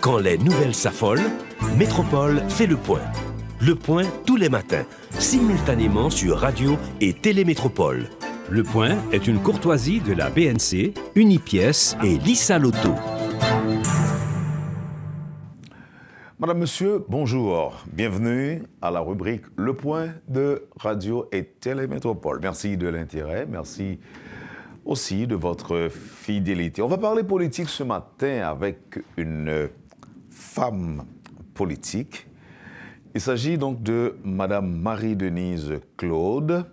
Quand les nouvelles s'affolent, Métropole fait le point. Le point tous les matins, simultanément sur Radio et Télémétropole. Le point est une courtoisie de la BNC, Unipièce et Lisa Lotto. Madame, Monsieur, bonjour. Bienvenue à la rubrique Le Point de Radio et Télémétropole. Merci de l'intérêt, merci aussi de votre fidélité. On va parler politique ce matin avec une femme politique. Il s'agit donc de Madame Marie-Denise Claude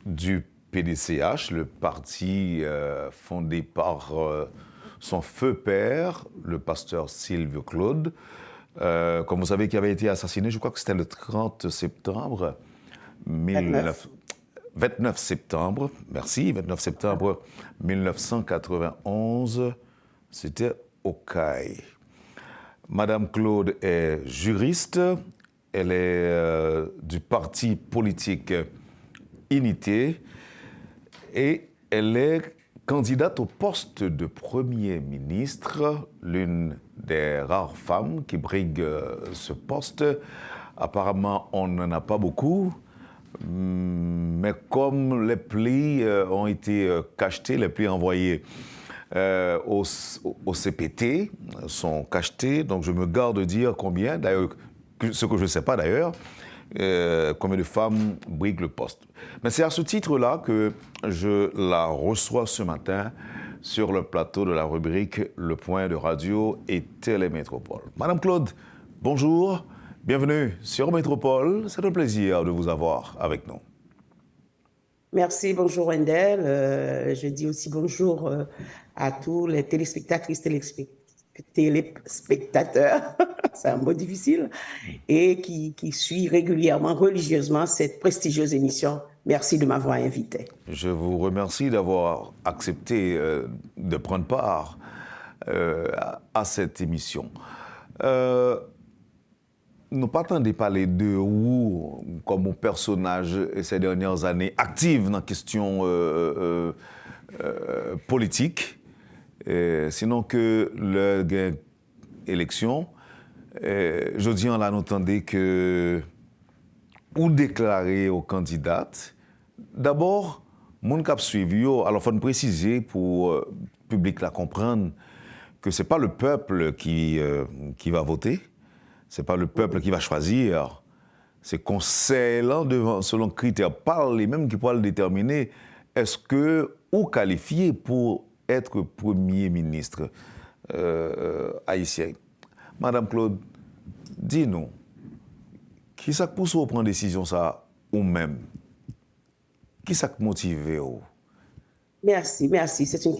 du PDCH, le parti fondé par son feu père, le pasteur Sylvio Claude, comme vous savez, qui avait été assassiné, je crois que c'était le 30 septembre 29 septembre, merci, 29 septembre 1991, c'était au CAI. Madame Claude est juriste, elle est du parti politique Unité et elle est candidate au poste de Premier ministre, l'une des rares femmes qui brigue ce poste. Apparemment, on n'en a pas beaucoup, mais comme les plis ont été cachetés, les plis envoyés au CPT sont cachetés, donc je me garde de dire combien, d'ailleurs, ce que je ne sais pas d'ailleurs, combien de femmes briguent le poste. Mais c'est à ce titre-là que je la reçois ce matin sur le plateau de la rubrique Le Point de Radio et Télémétropole. Madame Claude, bonjour, bienvenue sur Métropole. C'est un plaisir de vous avoir avec nous. Merci, bonjour Wendell. Je dis aussi bonjour à tous les téléspectatrices, téléspectateurs, c'est un mot difficile, et qui suit régulièrement, religieusement cette prestigieuse émission. Merci de m'avoir invité. Je vous remercie d'avoir accepté de prendre part à cette émission. Nous pas tant de parler de vous comme personnage ces dernières années active dans la question politique. Sinon que le gain élection, je dis en l'entendez que ou déclarer aux candidates, d'abord, mon cap suivi, alors il faut préciser pour le public la comprendre que ce n'est pas le peuple qui va voter, ce n'est pas le peuple qui va choisir, c'est conseil là devant, selon critères, par les mêmes qui pourront le déterminer, est-ce que ou qualifié pour être Premier ministre haïtien. Madame Claude, dis-nous, qui ça pousse à prendre décision ça ou même? Qui ça motive ou? Merci. C'est une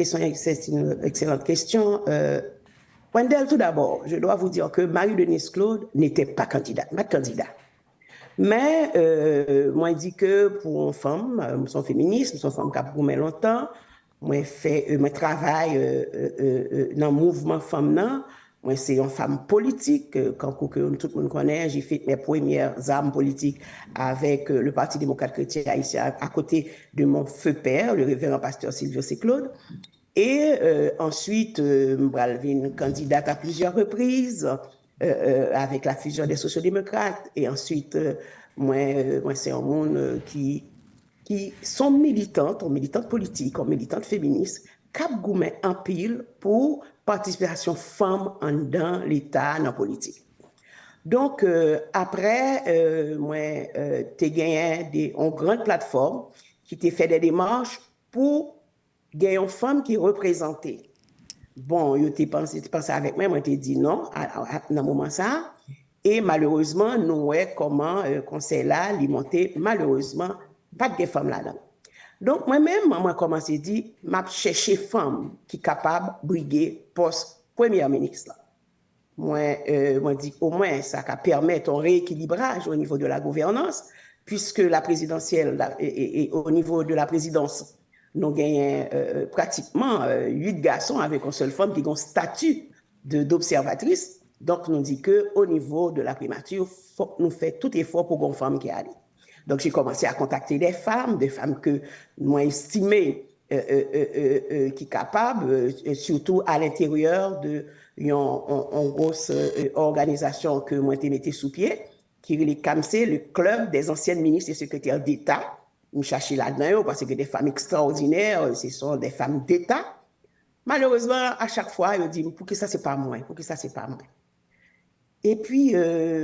excellente question. Wendell, tout d'abord, je dois vous dire que Marie-Denise Claude n'était pas candidate, Mais moi, je dis que pour une femme, nous sommes féministes, nous sommes femmes qui ont pour longtemps. Moi, travaille dans le mouvement femme. Moi, c'est une femme politique. Quand tout le monde connaît, j'ai fait mes premières armes politiques avec le Parti démocrate chrétien haïtien à côté de mon feu père, le révérend pasteur Sylvio Claude. Et ensuite, je suis une candidate à plusieurs reprises avec la fusion des sociodémocrates. Et ensuite, moi c'est un monde qui sont militantes politiques, militantes féministes, cap goumen en pile pour participation femmes dans l'État, dans la politique. Donc, après, moi, j'ai gagné une grande plateforme qui t'a fait des démarches pour gagner une femme qui représentait. Bon, tu pensé avec moi, moi, t'ai dit non, dans le moment ça. Et malheureusement, nous voyons comment le conseil là, il montait, malheureusement, pas de femmes là-dedans. Donc, moi-même, moi, commencé à dire, je cherche une femme qui est capable de briguer poste Premier ministre. Moi, dis au moins, ça permet un rééquilibrage au niveau de la gouvernance, puisque la présidentielle, et au niveau de la présidence, nous gagnons pratiquement 8 garçons avec une seule femme qui ont un statut d'observatrice. Donc, nous dit qu'au niveau de la primature, il faut que nous fassions tout effort pour une femme qui aille. Donc, j'ai commencé à contacter des femmes que moi estimées qui est capable, surtout à l'intérieur de une grosse organisation que moi j'ai mis sous pied, qui est le CAMSE, le Club des anciennes ministres et secrétaires d'État. Nous cherchons là-dedans parce que des femmes extraordinaires, ce sont des femmes d'État. Malheureusement, à chaque fois, ils me disent, pour que ça, c'est pas moi, pour que ça, c'est pas moi. Et puis,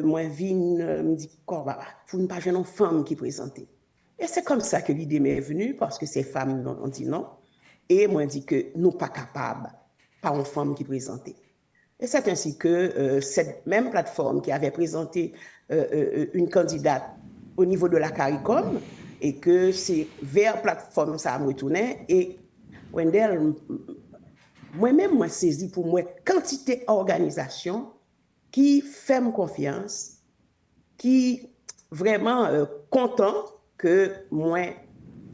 moi, Vine me dit, pour ne pas jeune femme qui présentait. Et c'est comme ça que l'idée m'est venue, parce que ces femmes ont dit non. Et moi, dit que nous pas capables, pas une femme qui présentait. Et c'est ainsi que cette même plateforme qui avait présenté une candidate au niveau de la CARICOM, et que c'est vers plateforme ça me retournait, et Wendell, moi-même, moi saisi pour moi quantité d'organisation qui fait confiance, qui vraiment content que moi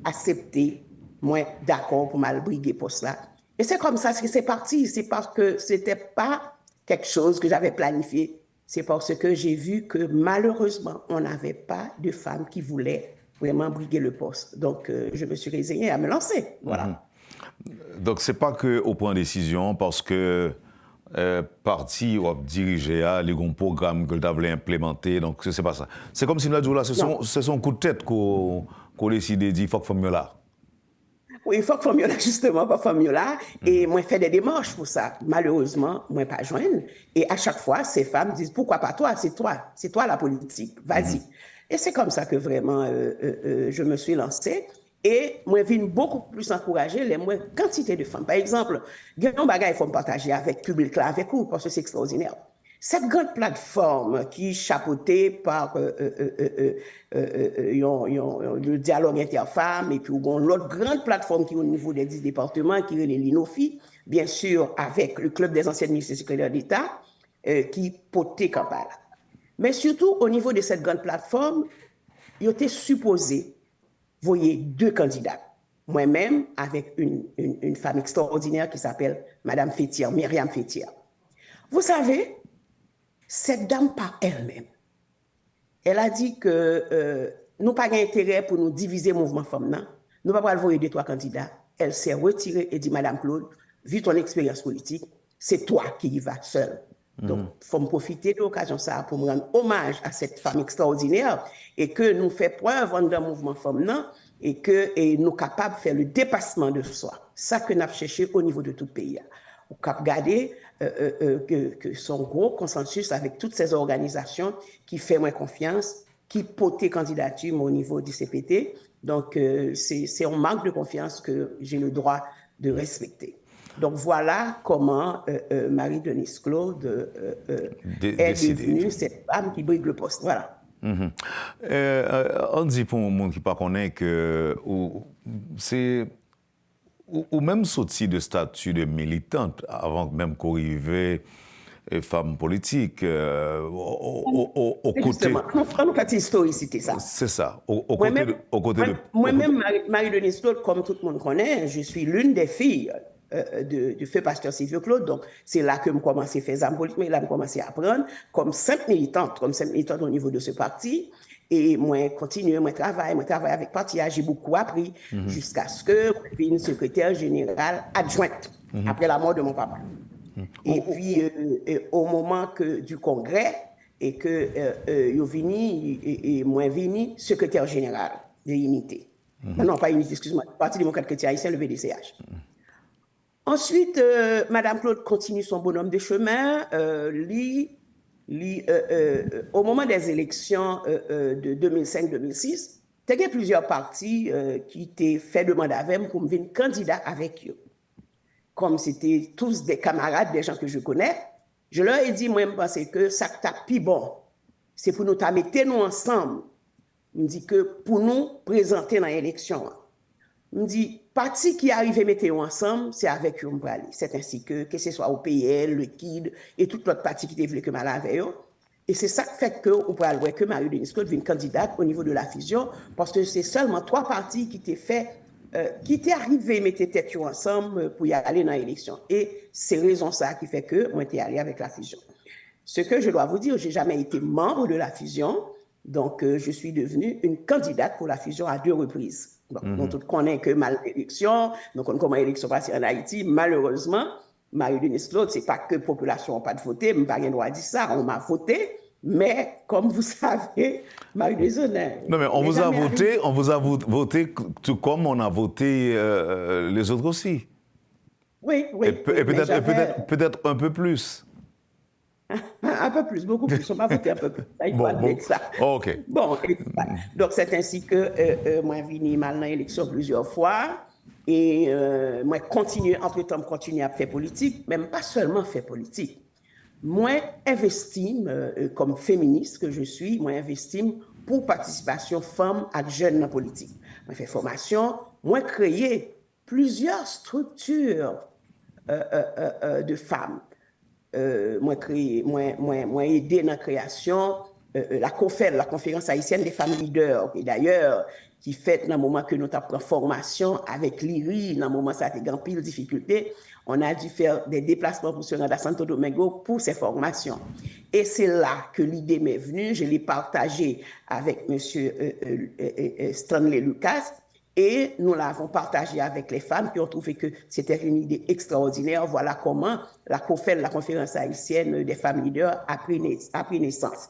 accepté, moi d'accord pour mal briguer pour cela. Et c'est comme ça que c'est parti. C'est parce que c'était pas quelque chose que j'avais planifié. C'est parce que j'ai vu que malheureusement, on n'avait pas de femmes qui voulaient vraiment briguer le poste. Donc, je me suis résignée à me lancer. Voilà. Donc, ce n'est pas qu'au point de décision, parce que parti ou diriger les programmes que tu voulais implémenter, donc c'est pas ça. C'est comme si nous là, c'est son coup de tête qu'on décide de dire, il faut que mieux là. Oui, il faut que mieux là, justement, pas mieux là. Et moi, je fais des démarches pour ça. Malheureusement, moi, pas joindre. Et à chaque fois, ces femmes disent, pourquoi pas toi? C'est toi la politique, vas-y. Et c'est comme ça que vraiment, je me suis lancée. Et moi, je viens beaucoup plus encourager les moins quantité de femmes. Par exemple, il y a un bagage qu'il faut me partager avec le public là, avec vous, parce que c'est extraordinaire. Cette grande plateforme qui est chapeautée par le dialogue interfemmes, et puis l'autre grande plateforme qui est au niveau des 10 départements, qui est les Linofi, bien sûr, avec le Club des anciennes ministres et secrétaires d'État, qui potait campagne. Mais surtout, au niveau de cette grande plateforme, il était supposé voyez 2 candidats. Moi-même, avec une femme extraordinaire qui s'appelle Madame Fétière, Myriam Fétière. Vous savez, cette dame par elle-même, elle a dit que nous n'avons pas d'intérêt pour nous diviser le mouvement féminin. Nous ne pouvons pas le voir 2-3 candidats. Elle s'est retirée et dit, Madame Claude, vu ton expérience politique, c'est toi qui y vas seule. Donc, il faut me profiter de l'occasion ça pour me rendre hommage à cette femme extraordinaire et que nous fait preuve dans le mouvement féminin et que nous sommes capables de faire le dépassement de soi. Ça que nous avons cherché au niveau de tout le pays. On a regardé que son gros consensus avec toutes ces organisations qui font moins confiance, qui potent candidature au niveau du CPT. Donc, c'est un manque de confiance que j'ai le droit de respecter. Donc voilà comment Marie-Denise Claude est devenue cette femme qui brigue le poste. Voilà. On dit pour le monde qui ne connaît pas que c'est ou même sorti de statut de militante avant même qu'on arrive femme politique au côté. Nous partie historicité ça. C'est ça. Au côté de. Moi-même, Marie-Denise Claude, comme tout le monde connaît, je suis l'une des filles de feu pasteur Sylvio Claude. Donc, c'est là que je commence à faire des politique, mais là, je commence à apprendre comme simple militante au niveau de ce parti. Et moi, continue, moi travaille avec le parti, j'ai beaucoup appris jusqu'à ce que je devienne secrétaire générale adjointe après la mort de mon papa. Et puis, au moment du congrès, et que je vini, et moi vini secrétaire général de l'unité. Non, pas unité, excuse-moi, Parti démocrate chrétien haïtien, le PDCH. Ensuite, Madame Claude continue son bonhomme de chemin. Au moment des élections de 2005-2006, il y a plusieurs partis qui étaient fait demander avec moi pour me venir candidat avec eux. Comme c'était tous des camarades, des gens que je connais, je leur ai dit, moi, je pense que ça t'a plus bon. C'est pour nous mettre nous ensemble. Je me dis que pour nous présenter dans l'élection. Je me dis, parti qui arrive à mettre ensemble, c'est avec eux qu'on peut aller. C'est ainsi que ce soit au PL, le KID et toute l'autre parti qui voulu que mal avec eux. Et c'est ça qui fait qu'on peut aller que Marie-Denise Claude devient candidate au niveau de la fusion, parce que c'est seulement 3 partis qui étaient faits, qui étaient arrivés à mettre tête ensemble pour y aller dans l'élection. Et c'est raison ça qui fait que moi été allé avec la fusion. Ce que je dois vous dire, j'ai jamais été membre de la fusion, donc je suis devenue une candidate pour la fusion à 2 reprises. Bon, nous tous connaissons que mal l'élection, nous connaissons comment l'élection passe en Haïti. Malheureusement, Marie-Denise Claude, ce n'est pas que la population n'a pas de voté, je n'ai pas le droit de dire ça, on m'a voté, mais comme vous savez, Marie-Denise non, mais on vous a voté tout comme on a voté les autres aussi. Oui, oui. Et peut-être un peu plus. Un peu plus, beaucoup plus. On m'a voté un peu plus. Il faut admettre ça. OK. Bon, donc c'est ainsi que moi, je suis mal dans l'élection plusieurs fois. Et moi, entre-temps, continuer à faire politique, même pas seulement faire politique. Moi, investis comme féministe que je suis, moi, investis pour participation femmes et jeunes dans la politique. Moi, fais formation, moi, créer plusieurs structures de femmes. Moi, aidé dans la création la COFEL, la Conférence haïtienne des femmes leaders, et d'ailleurs, qui fait dans le moment que nous avons pris formation avec l'IRI, dans le moment où ça a été grand pile difficulté, on a dû faire des déplacements pour se rendre à Santo Domingo pour ces formations. Et c'est là que l'idée m'est venue, je l'ai partagée avec M. Stanley Lucas, et nous l'avons partagée avec les femmes qui ont trouvé que c'était une idée extraordinaire. Voilà comment la COFEL, la Conférence haïtienne des femmes leaders, a pris naissance.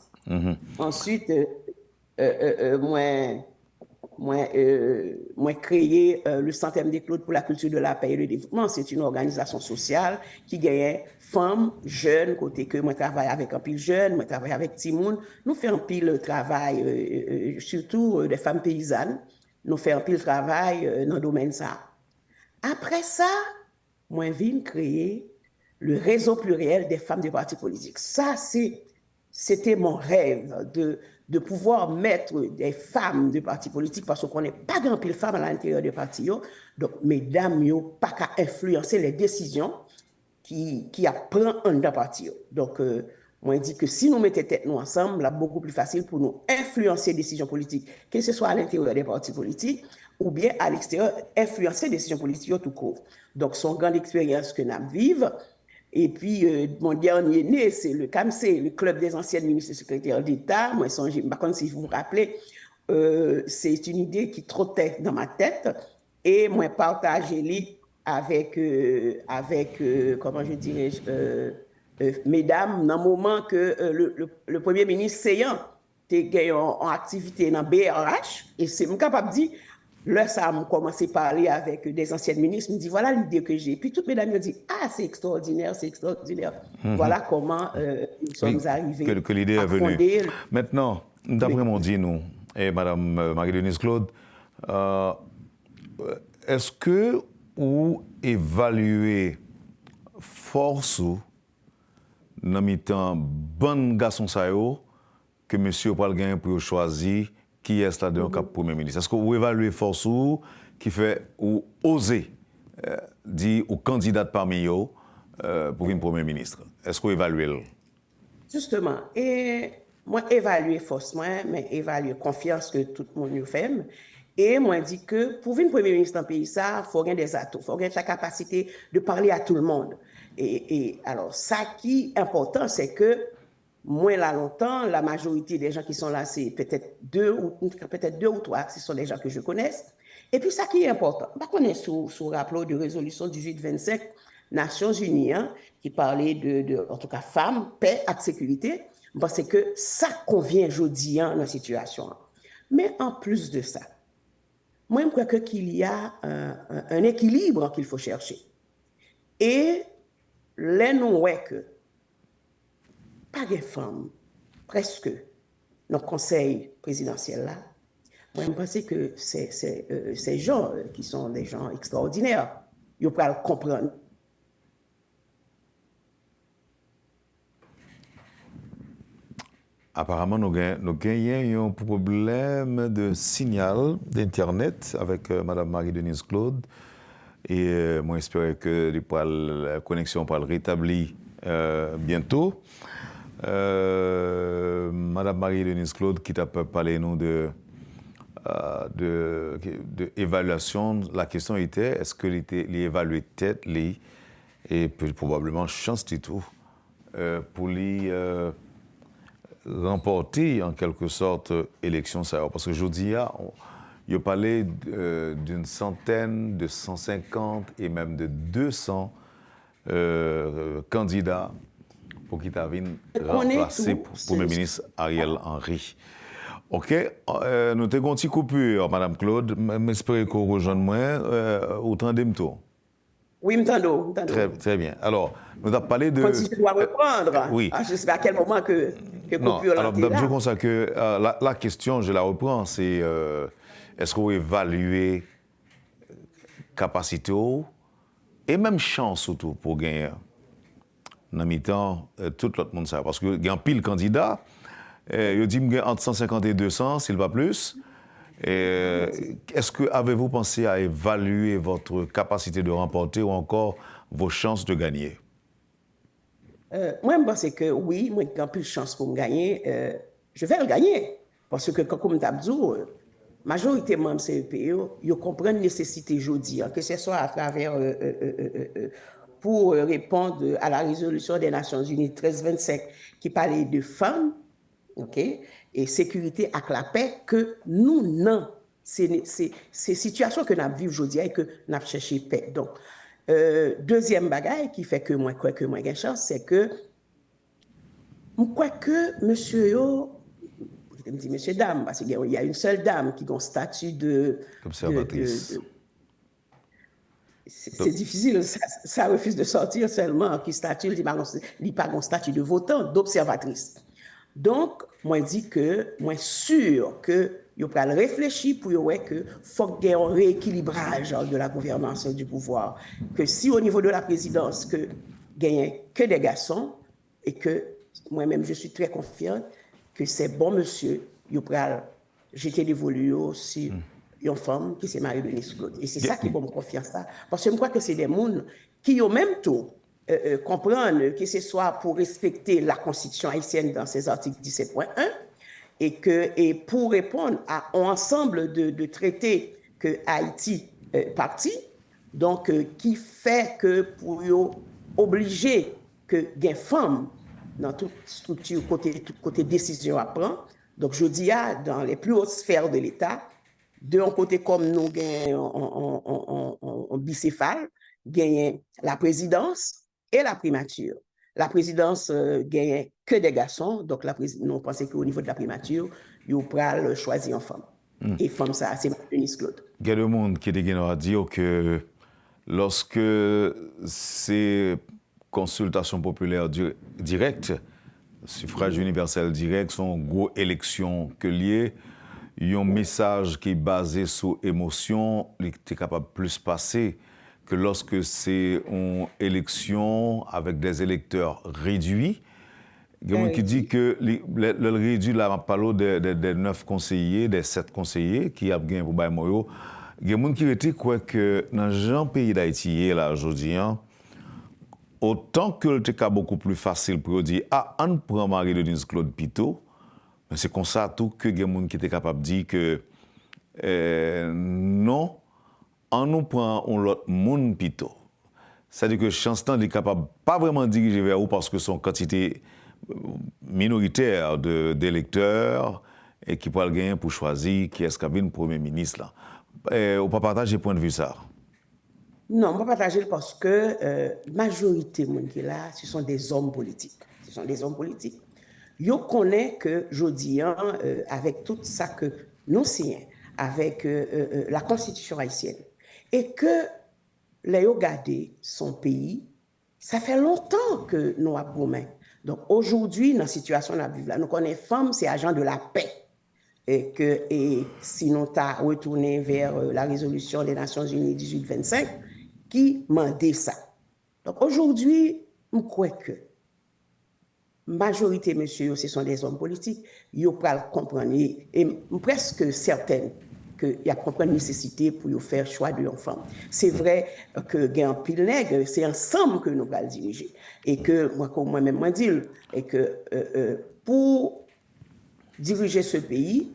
Ensuite, moi créé le Centre des Claude pour la culture de la paix et le développement. C'est une organisation sociale qui gagne femmes, jeunes, côté que moi travaille avec un pile jeune, moi travaille avec Timoun. Nous faisons un pile travail, surtout des femmes paysannes. Nous faisons un pile travail dans le domaine ça. Après ça, moi viens créer le réseau pluriel des femmes des partis politiques. Ça, c'était mon rêve de pouvoir mettre des femmes de partis politiques parce qu'on n'est pas grand pile femmes à l'intérieur des partis. Donc, mesdames, n'ont pas qu'à influencer les décisions qui prennent un parti. Donc, moi, je dis que si nous mettons tête nous ensemble, c'est beaucoup plus facile pour nous influencer les décisions politiques, que ce soit à l'intérieur des partis politiques ou bien à l'extérieur, influencer les décisions politiques tout court. Donc, c'est une grande expérience que nous vivons. Et puis, mon dernier né, c'est le CAMC, le Club des anciennes ministres et secrétaires d'État. Moi, par contre, si vous vous rappelez, c'est une idée qui trottait dans ma tête. Et moi, partagé avec comment je dirais, mesdames, dans le moment que le Premier ministre Seyant était en activité dans BRH, et c'est capable de dire, là, ça a commencé à parler avec des anciennes ministres, me dit, voilà l'idée que j'ai. Puis toutes mesdames me disent, ah, c'est extraordinaire, c'est extraordinaire. Voilà comment nous sommes arrivés que l'idée est venue. Fonder. Maintenant, d'après mon dit, nous, et Mme Marie-Denise Claude, est-ce que vous évaluez force ou dans mi-temps bon garçon que monsieur Paul Gain pour choisir qui est là dedans comme Premier ministre? Est-ce que vous évaluez force ou qui fait ou oser dire aux candidats parmi eux pour une Premier ministre? Est-ce que vous évaluez? Justement, et moi évaluer force moi, mais évaluer confiance que tout le monde fait. Et moi dit que pour une Premier ministre dans le pays, ça, il faut gagner des atouts, il faut gagner la capacité de parler à tout le monde. Et alors, ça qui est important, c'est que moins là longtemps, la majorité des gens qui sont là, c'est peut-être deux ou trois, ce sont des gens que je connaisse. Et puis, ça qui est important, on est sous rappel de résolution 1825 Nations Unies, qui parlait en tout cas, femmes, paix et sécurité, parce que ça convient aujourd'hui dans la situation. Mais en plus de ça, moi, je crois qu'il y a un équilibre qu'il faut chercher. Et là, nous voyons que pas de femmes, presque, dans le conseil présidentiel là, moi, je pense que ces gens qui sont des gens extraordinaires, ils peuvent le comprendre. Apparemment, nous gagnons un problème de signal d'Internet avec Mme Marie-Denise Claude. Et moi, j'espère que la connexion pourra rétablir bientôt. Mme Marie-Denise Claude, qui t'a parlé nous de évaluation, la question était est-ce que l'évaluer tête et probablement chance du tout pour lui remporter en quelque sorte l'élection. Parce que je dis, il il parlait d'une centaine, de 150 et même de 200 candidats pour qui viennent remplacer le Premier ministre Ariel Henry. OK, nous avons une petite coupure, Madame Claude. J'espère que vous rejoignez moi. Autant de temps. Oui, m'entends. Très bien. Alors, nous avons parlé de... Quand je dois reprendre, oui. Je ne sais pas à quel moment que coupure alors, là. Alors, comme ça que la question, je la reprends, c'est est-ce que vous évaluez capacité et même chance surtout pour gagner dans mi-temps tout l'autre monde ça. Parce qu'il y a un pile candidat. Il dit entre 150 et 200, s'il va plus. Est-ce que avez-vous pensé à évaluer votre capacité de remporter ou encore vos chances de gagner? Moi, je pense que oui, moi, j'ai plus de chance pour me gagner. Je vais le gagner. Parce que, comme tu as dit, majoritairement de ces pays, ils comprennent la nécessité aujourd'hui, que ce soit à travers, pour répondre à la résolution des Nations Unies 1325 qui parlait de femmes, okay, et sécurité avec la paix, que nous, non, c'est situation que nous vivons aujourd'hui et que nous avons cherché paix. Donc, deuxième bagaille qui fait que moi, quoi que moi, j'ai chance, c'est que, quoi que monsieur yo, je me dis monsieur dame, parce qu'il y a une seule dame qui a un statut de... Observatrice. C'est difficile, ça refuse de sortir seulement, qui statut, il n'y a pas un statut de votant, d'observatrice. Donc, moi, je dis que, moi, sûr que il faut réfléchir pour que faut qu'il y ait un rééquilibrage de la gouvernance du pouvoir. Que si au niveau de la présidence, que gagne que des garçons, et que moi-même, je suis très confiante que c'est bon monsieur, il faut jeter des volets sur une femme qui s'est mariée de Denis Claude. Et c'est ça qui me confiance ça. Parce que je crois que c'est des gens qui, au même temps, comprendre que ce soit pour respecter la Constitution haïtienne dans ses articles 17.1 et pour répondre à un ensemble de traités que Haïti partit, donc qui fait que pour obliger que des femmes dans toute structure, côté décision à prendre, donc je dis dans les plus hautes sphères de l'État, d'un côté comme nous en bicéphale, gagnent la présidence et la primature. La présidence gagne que des garçons, donc nous pensons qu'au niveau de la primature, il faut choisir une femme. Et femme, ça, c'est Denis Claude. Il y a des gens qui ont dit que lorsque ces consultations populaires directes, suffrage universel direct, sont une grosse élection que liées, il y a un message qui est basé sur émotion, qui est capable de plus passer que lorsque c'est une élection avec des électeurs réduits. Il y a des gens qui disent que le réduit, là, on parle des 9 conseillers, des 7 conseillers qui ont gagné pour Baïmoyo. Il y a des gens qui disent que dans le pays d'Haïti, là, aujourd'hui, autant que c'est beaucoup plus facile pour dire « Ah, on prend Marie de Denis Claude Pito », mais c'est comme ça tout que il y a des gens qui étaient capables de dire que non, on nous prend l'autre monde Pito. C'est-à-dire que Chanstan est capable pas vraiment de diriger vers où parce que son quantité minoritaire d'électeurs et qui peut le gagner pour choisir qui est-ce qui a le Premier ministre. Là. On peut partager point de vue ça. Non, on peut partager parce que la majorité de gens qui sont là, ce sont des hommes politiques. Ce sont des hommes politiques. Ils connaissent que, je dis, avec tout ça que nous signons, avec la Constitution haïtienne, et que les regardé son pays, ça fait longtemps que nous avons gommé. Donc aujourd'hui, dans la situation que nous vivons là, nous connaissons femmes, c'est agents de la paix. Et si nous avons retourné vers la résolution des Nations Unies 1825, qui mandait ça. Donc aujourd'hui, je crois que majorité, monsieur, ce sont des hommes politiques, ils peuvent comprendre, et presque certaines, qu'il y a une nécessité pour faire choix de femme. C'est vrai que y a un pile nègre, c'est ensemble que nous allons diriger. Et que, moi, comme moi-même, moi, dis, et que pour diriger ce pays,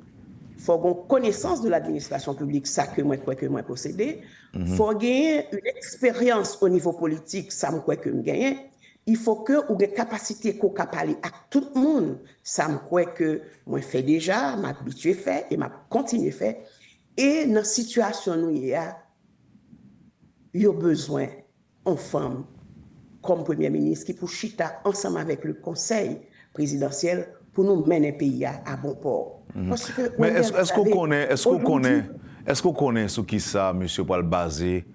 il faut avoir une connaissance de l'administration publique, ça que moi posséder. Il faut gagner une expérience au niveau politique, ça me croit que je gagne. Il faut que vous ayez capacité qu'on parler à tout le monde. Ça me croit que moi fais déjà, m'habitué fait et m'a continué fait. Et dans la situation où il y a besoin d'une femme comme Premier ministre qui pour chita ensemble avec le Conseil présidentiel pour nous mener le pays à bon port. Parce que, mais est-ce qu'on connaît ce qui ça, monsieur, pour le baser,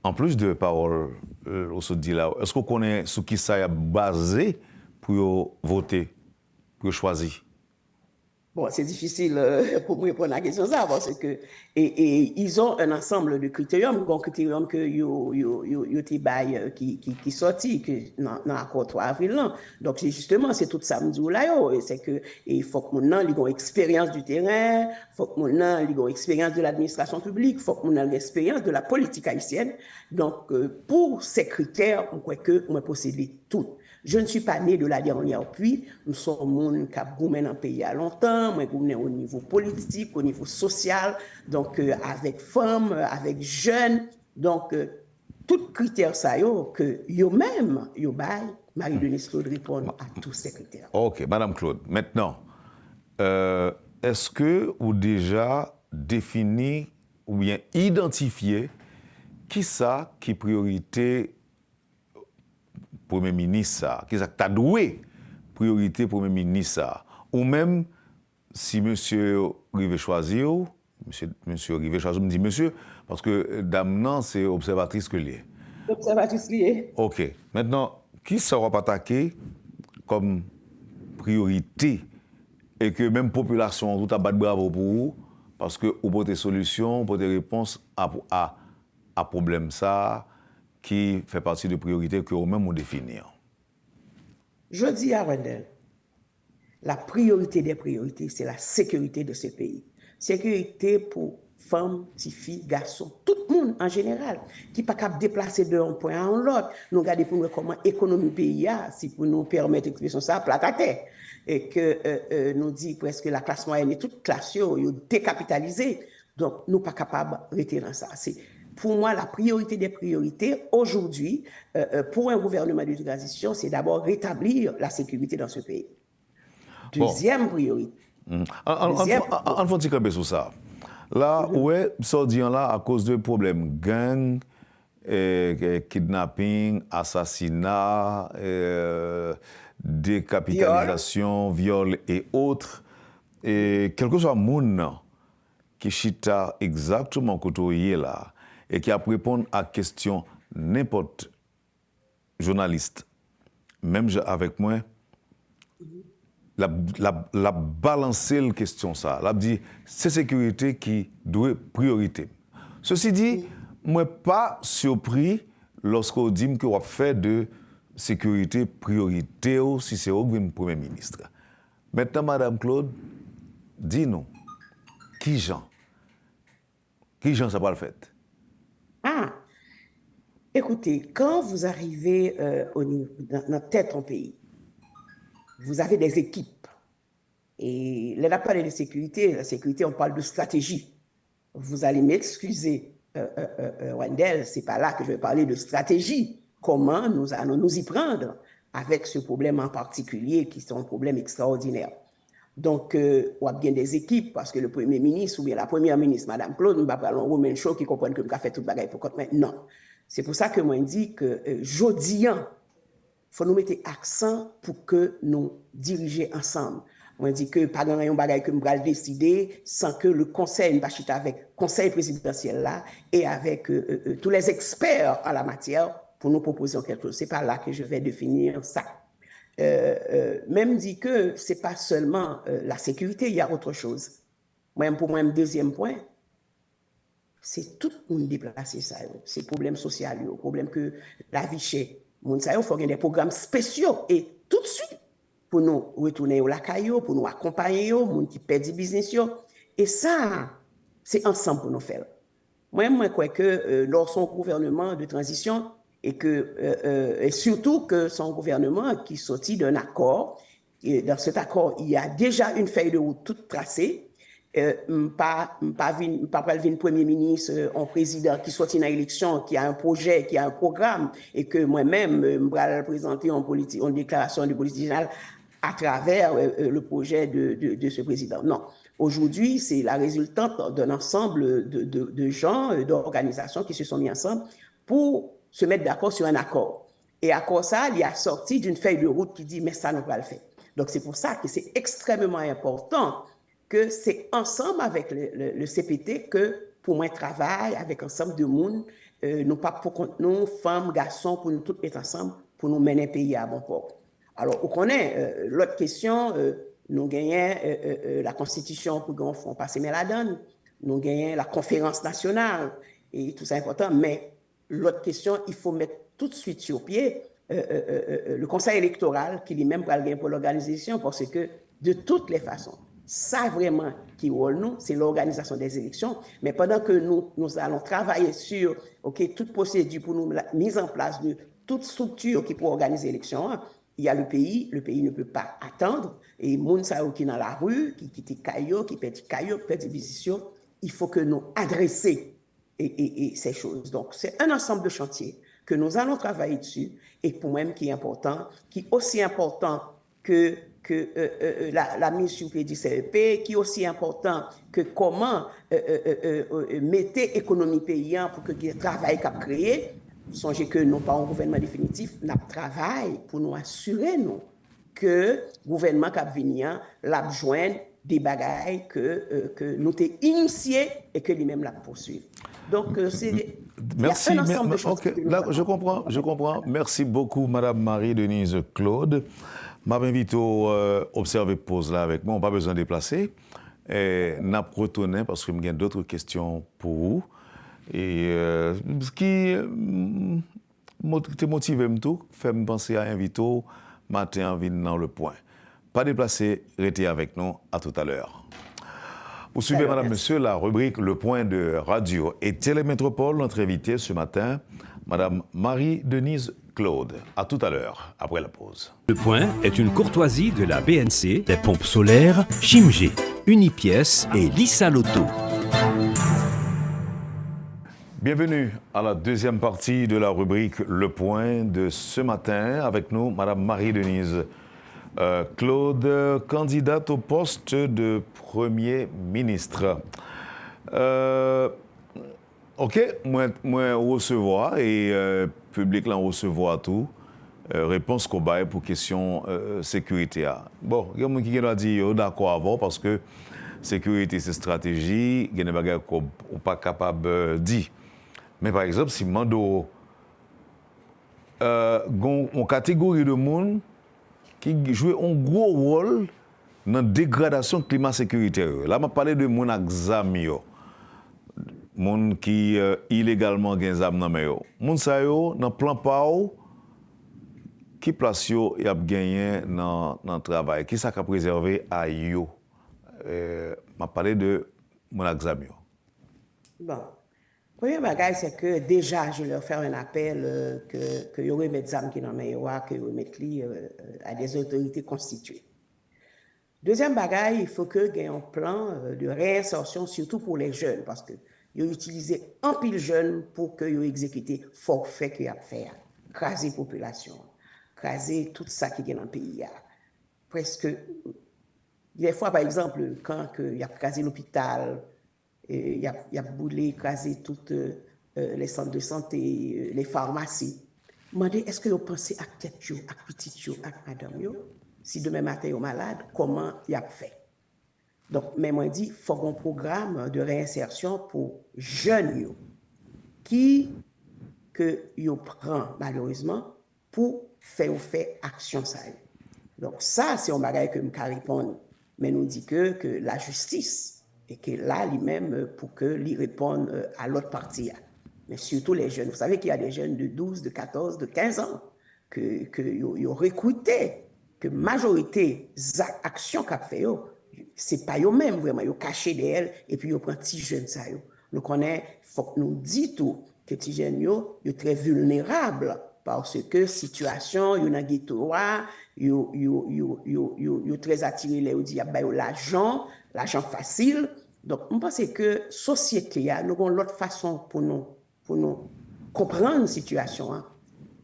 en plus de paroles, on se dit là, est-ce qu'on connaît ce qui ça a basé pour voter, pour choisir? Bon, c'est difficile pour me répondre à la question ça parce que ils ont un ensemble de critériums, un critérium que qui sorti dans l'accord 3 avril là. Donc justement c'est tout ça me dit là c'est que il faut que mon ait une expérience du terrain, faut que mon ait une expérience de l'administration publique, faut que mon ait une expérience de la politique haïtienne. Donc pour ces critères, on croit que on posséder tout. Je ne suis pas né de la dernière pluie. Nous sommes gens qui ont goûté dans le pays à longtemps. Moi, goûté au niveau politique, au niveau social, donc avec femmes, avec jeunes. Donc, tous les critères ça que yo-même, Marie-Denise Claude répond à tous ces critères. OK, Madame Claude. Maintenant, est-ce que vous déjà défini ou bien identifié qui ça qui priorité Premier ministre, qui a doué priorité Premier ministre, ou même si monsieur Rive choisir, monsieur Rive choisir, me dit monsieur, parce que dame non, c'est observatrice que lié. Observatrice liée. OK. Maintenant, qui sera attaqué comme priorité et que même population tout a battu bravo pour vous, parce que vous avez des solutions, vous avez des réponses à problème ça, qui fait partie des priorités que vous-même vous définissez? Je dis à Wendell, la priorité des priorités, c'est la sécurité de ce pays. Sécurité pour femmes, petites filles, garçons, tout le monde en général, qui n'est pas capable de déplacer d'un point à l'autre. Nous regardons pour nous comment l'économie pays a, si pour nous permettre d'expliquer ça, plate à terre. Et que nous dit presque la classe moyenne et toute classe, décapitalisée. Donc, nous ne sommes pas capables de rester dans ça. Pour moi, la priorité des priorités aujourd'hui, pour un gouvernement de transition, c'est d'abord rétablir la sécurité dans ce pays. Deuxième priorité. On faut dire sur ça. Là, ouais, ça dit là à cause de problèmes gang, kidnapping, assassinat, décapitalisation, viol et autres. Et quelque chose à moun qui chita exactement côté là et qui a répondre à question n'importe journaliste, même avec moi, la balancer la question ça. La dit c'est sécurité qui doit priorité. Ceci dit, moi pas surpris lorsqu'on dit que on fait de sécurité priorité si c'est au Premier ministre. Maintenant, Madame Claude, dis-nous, qui Jean ça va le faire? Écoutez, quand vous arrivez dans la tête en pays, vous avez des équipes. Et là, on parle de sécurité. La sécurité, on parle de stratégie. Vous allez m'excuser, Wendell, ce n'est pas là que je vais parler de stratégie. Comment nous allons nous y prendre avec ce problème en particulier qui sont un problème extraordinaire. Donc, on a bien des équipes parce que le Premier ministre ou bien la Première ministre, Mme Claude, nous ne parlons pas de Romain Chaud qui comprennent que nous avons fait tout le bagage pour mais non. C'est pour ça que moi, je dis que jodian, il faut nous mettre accent pour que nous dirigeons ensemble. Moi, je dis que pas grand bagage que nous allons décider sans que le conseil, avec le conseil présidentiel là et avec tous les experts en la matière pour nous proposer quelque chose. Ce n'est pas là que je vais définir ça. Même dit que ce n'est pas seulement la sécurité, il y a autre chose. Pour moi, un deuxième point, c'est tout le monde déplacer ça. C'est problème social, problème que la vie chère. Il faut des programmes spéciaux et tout de suite pour nous retourner au lacayo, pour nous accompagner, les gens qui perdent du business. Et ça, c'est ensemble pour nous faire. Moi, je crois que lorsqu'on gouvernement de transition, et surtout que son gouvernement qui sortit d'un accord, et dans cet accord, il y a déjà une feuille de route toute tracée, pas le Premier ministre, un président qui sortit dans l'élection, qui a un projet, qui a un programme, et que moi-même, je vais présenter une déclaration de politique générale à travers le projet de ce président. Non. Aujourd'hui, c'est la résultante d'un ensemble de gens, d'organisations qui se sont mis ensemble pour se mettre d'accord sur un accord. Et accord ça, il a sorti d'une feuille de route qui dit, mais ça, nous va le faire. Donc, c'est pour ça que c'est extrêmement important que c'est ensemble avec le CPT que, pour moi, travail avec ensemble de monde, nous pas pour nous, femmes, garçons, pour nous tous être ensemble, pour nous mener un pays à bon port. Alors, on connaît l'autre question, nous gagnons la Constitution pour qu'on fasse passer la donne, nous gagnons la conférence nationale, et tout ça est important, mais l'autre question, il faut mettre tout de suite sur pied le conseil électoral qui lui-même va gagner pour l'organisation, parce que de toutes les façons, ça vraiment qui rôle nous, c'est l'organisation des élections, mais pendant que nous allons travailler sur toute procédure pour nous la mise en place de toute structure qui peut organiser l'élection, il y a le pays ne peut pas attendre, et moun sa qui dans la rue, qui quitte caillou, qui pète caillou, pète division, il faut que nous adresser et ces choses. Donc, c'est un ensemble de chantiers que nous allons travailler dessus, et pour moi, qui est important, qui est aussi important que la mise sur pied du CEP, qui est aussi important que comment mettre l'économie paysan pour que le travail qu'a créé. Songez que nous pas un gouvernement définitif, nous travaillons pour nous assurer que le gouvernement qui va venir l'a joindre des bagailles que nous avons initiés et que lui-même l'a poursuivre. Donc, c'est merci, un ensemble de choses. Okay. Là, je comprends. Merci beaucoup, Madame Marie-Denise Claude. Je m'invite à observer pause là avec moi. On n'a pas besoin de déplacer. N'a pas retourné parce que j'ai d'autres questions pour vous. Et ce qui te motive tout, fait me penser à inviter matin en venant dans le point. Pas déplacer, restez avec nous. À tout à l'heure. Vous suivez, madame, monsieur, la rubrique Le Point de Radio et Télémétropole. Notre invitée ce matin, madame Marie-Denise Claude. À tout à l'heure, après la pause. Le Point est une courtoisie de la BNC, des pompes solaires, Chimgé, Unipièce et Lissa Lotto. Bienvenue à la deuxième partie de la rubrique Le Point de ce matin. Avec nous, madame Marie-Denise Claude, candidate au poste de Premier ministre. OK, moi recevoir et public là recevoir tout. Réponse qu'on baille pour question sécurité. Bon, il y a des gens qui ont dit d'accord avant parce que sécurité c'est stratégie, il y a des bagages qu'on n'est pas capable de dire. Mais par exemple, si Mando une catégorie de monde qui joue un gros rôle dans la dégradation climat sécuritaire. Là, je parle de mon examen. Moun qui illégalement gen zam nan men yo. Moun sa yo nan plan pa ou qui place yo y a gagné dans travail, qui ça ka préserver à yo. M'a parlé de mon examen. Bon. Premier bagage, c'est que déjà, je leur fais un appel que yo remettent zam qui nan men yo, que yo remettent li à des autorités constituées. Deuxième bagage, il faut que y ait un plan de réinsertion, surtout pour les jeunes, parce que ils ont utilisé un pile jeune pour que ils exécutent forfait qu'il y a à faire, craser la population, craser tout ça qui est dans le pays. Presque, des fois, par exemple, quand il y a crasé l'hôpital, il y a boulé, crasé toutes les centres de santé, les pharmacies. Je me demande, est-ce que vous pensez à tête, à petit, à madame, si demain matin vous êtes malade, comment il y a fait? Donc, mais moi, je dis, il faut un programme de réinsertion pour jeunes qui prend malheureusement pour faire action ça. Donc, ça, c'est un bagage que je peux répondre. Mais nous dit que la justice, et que là, lui-même, pour que lui réponde à l'autre partie. Mais surtout les jeunes. Vous savez qu'il y a des jeunes de 12, de 14, de 15 ans que recruté, que majorité des actions qu'a fait, c'est pas eux-mêmes vraiment, ils caché d'elle et puis ils prennent petits jeunes ça. Nous connaissons, faut que nous disions tout que petits jeunes sont très vulnérables parce que situation, ils ont ghetto, ils très attirés les dit l'argent facile. Donc on pense que société nous avons l'autre façon pour nous comprendre la situation